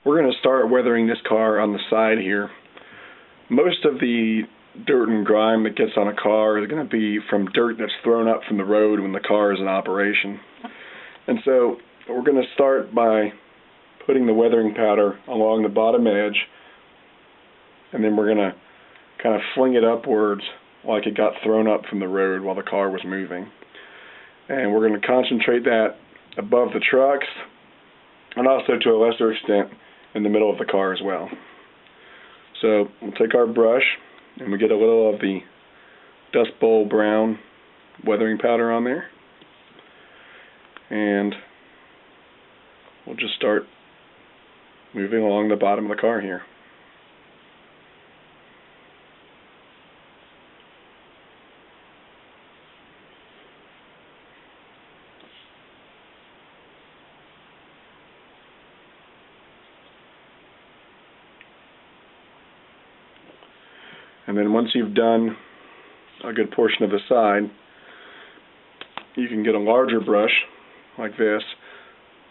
We're going to start weathering this car on the side here. Most of the dirt and grime that gets on a car is going to be from dirt that's thrown up from the road when the car is in operation. And so we're going to start by putting the weathering powder along the bottom edge, and then we're going to kind of fling it upwards like it got thrown up from the road while the car was moving. And we're going to concentrate that above the trucks and also to a lesser extent in the middle of the car as well. So we'll take our brush and we get a little of the Dust Bowl brown weathering powder on there, and we'll just start moving along the bottom of the car here. And then once you've done a good portion of the side, you can get a larger brush like this,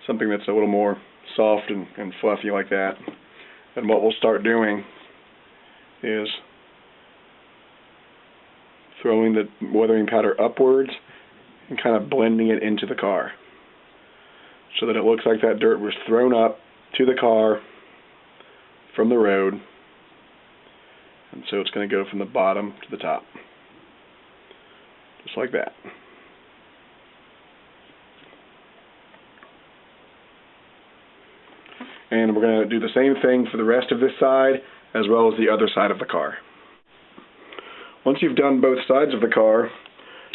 something that's a little more soft and fluffy like that. And what we'll start doing is throwing the weathering powder upwards and kind of blending it into the car so that it looks like that dirt was thrown up to the car from the road. And so it's going to go from the bottom to the top, just like that. And we're going to do the same thing for the rest of this side as well as the other side of the car. Once you've done both sides of the car,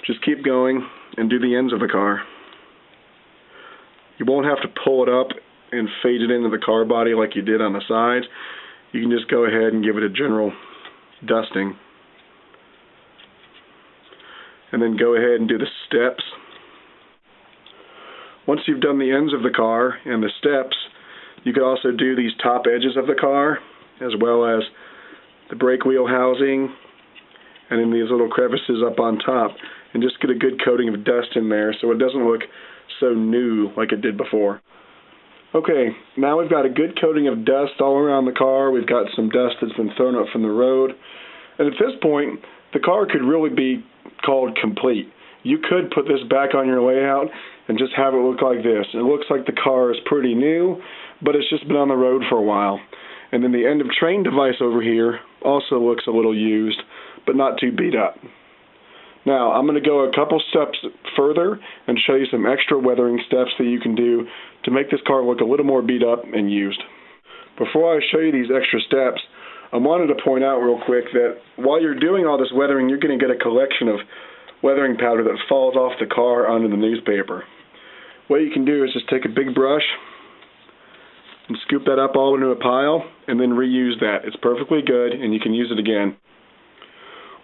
just keep going and do the ends of the car. You won't have to pull it up and fade it into the car body like you did on the sides. You can just go ahead and give it a general dusting, and then go ahead and do the steps. Once you've done the ends of the car and the steps, you can also do these top edges of the car as well as the brake wheel housing and in these little crevices up on top, and just get a good coating of dust in there so it doesn't look so new like it did before. Okay, now we've got a good coating of dust all around the car. We've got some dust that's been thrown up from the road. And at this point, the car could really be called complete. You could put this back on your layout and just have it look like this. It looks like the car is pretty new, but it's just been on the road for a while. And then the end of train device over here also looks a little used, but not too beat up. Now, I'm going to go a couple steps further and show you some extra weathering steps that you can do to make this car look a little more beat up and used. Before I show you these extra steps, I wanted to point out real quick that while you're doing all this weathering, you're going to get a collection of weathering powder that falls off the car onto the newspaper. What you can do is just take a big brush and scoop that up all into a pile and then reuse that. It's perfectly good and you can use it again.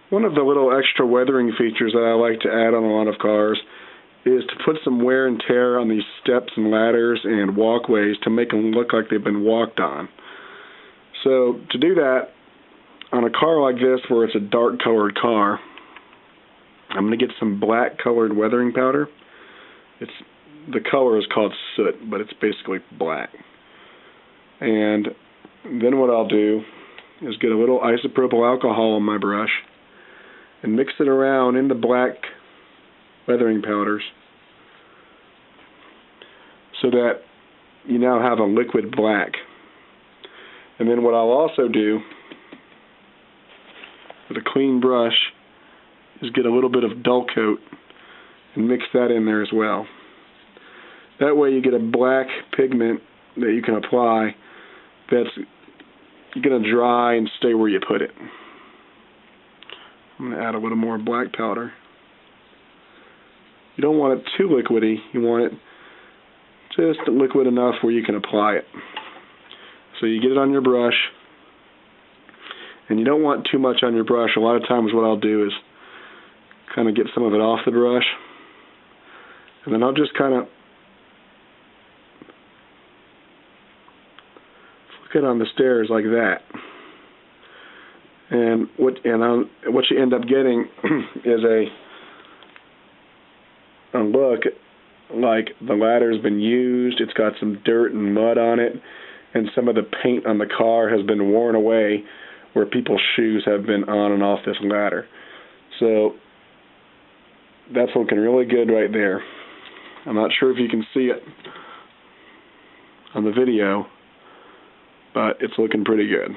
One of the little extra weathering features that I like to add on a lot of cars is to put some wear and tear on these steps and ladders and walkways to make them look like they've been walked on. So to do that, on a car like this where it's a dark colored car, I'm going to get some black colored weathering powder. The color is called soot, but it's basically black. And then what I'll do is get a little isopropyl alcohol on my brush and mix it around in the black weathering powders so that you now have a liquid black. And then what I'll also do with a clean brush is get a little bit of dull coat and mix that in there as well. That way you get a black pigment that you can apply that's going to dry and stay where you put it. I'm going to add a little more black powder. You don't want it too liquidy. You want it just liquid enough where you can apply it. So you get it on your brush, and you don't want too much on your brush. A lot of times what I'll do is kind of get some of it off the brush, and then I'll just kind of flick it on the stairs like that. And what you end up getting is a look like the ladder's been used. It's got some dirt and mud on it, and some of the paint on the car has been worn away where people's shoes have been on and off this ladder. So that's looking really good right there. I'm not sure if you can see it on the video, but it's looking pretty good.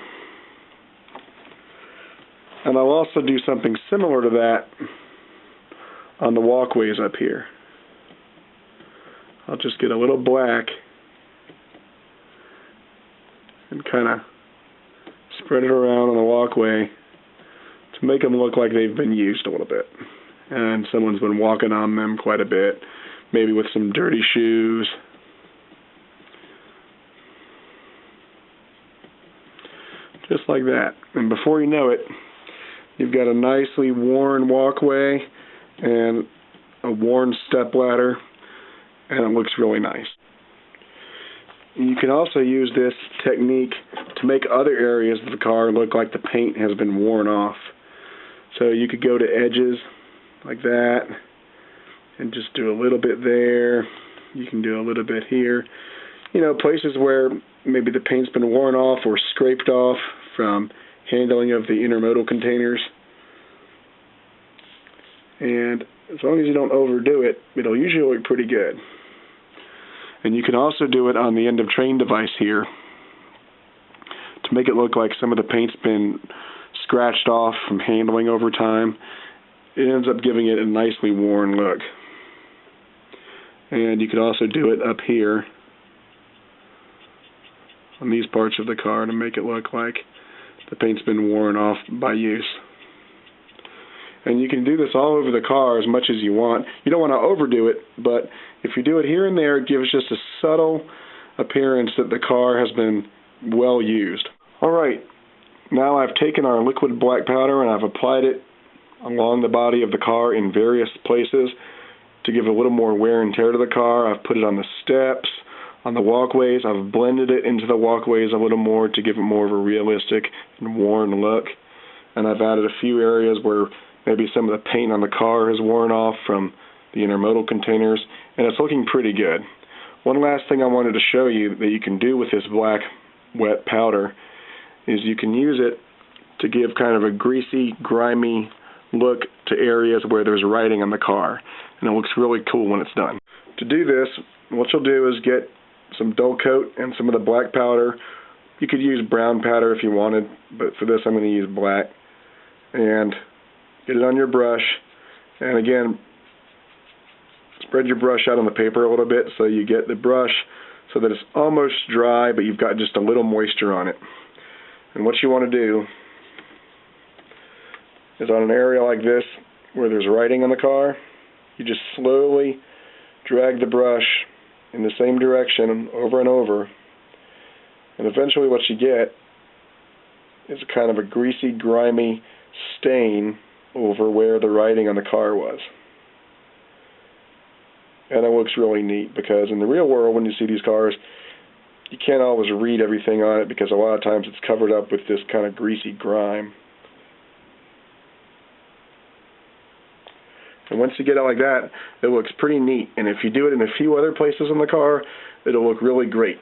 And I'll also do something similar to that on the walkways up here. I'll just get a little black and kind of spread it around on the walkway to make them look like they've been used a little bit. And someone's been walking on them quite a bit, maybe with some dirty shoes. Just like that. And before you know it, you've got a nicely worn walkway and a worn stepladder, and it looks really nice. You can also use this technique to make other areas of the car look like the paint has been worn off. So you could go to edges like that and just do a little bit there. You can do a little bit here. You know, places where maybe the paint's been worn off or scraped off from handling of the intermodal containers. And as long as you don't overdo it, it'll usually look pretty good. And you can also do it on the end of train device here to make it look like some of the paint's been scratched off from handling over time. It ends up giving it a nicely worn look. And you could also do it up here on these parts of the car to make it look like the paint's been worn off by use. And you can do this all over the car as much as you want. You don't want to overdo it, but if you do it here and there, it gives just a subtle appearance that the car has been well used. All right, now I've taken our liquid black powder and I've applied it along the body of the car in various places to give a little more wear and tear to the car. I've put it on the steps, on the walkways. I've blended it into the walkways a little more to give it more of a realistic and worn look. And I've added a few areas where maybe some of the paint on the car has worn off from the intermodal containers, and it's looking pretty good. One last thing I wanted to show you that you can do with this black wet powder is you can use it to give kind of a greasy, grimy look to areas where there's writing on the car, and it looks really cool when it's done. To do this, what you'll do is get some dull coat and some of the black powder. You could use brown powder if you wanted, but for this I'm going to use black. And get it on your brush, and again, spread your brush out on the paper a little bit so you get the brush so that it's almost dry, but you've got just a little moisture on it. And what you want to do is on an area like this where there's writing on the car, you just slowly drag the brush in the same direction over and over, and eventually what you get is kind of a greasy, grimy stain over where the writing on the car was. And it looks really neat because in the real world, when you see these cars, you can't always read everything on it because a lot of times it's covered up with this kind of greasy grime. And once you get it like that, it looks pretty neat. And if you do it in a few other places in the car, it'll look really great.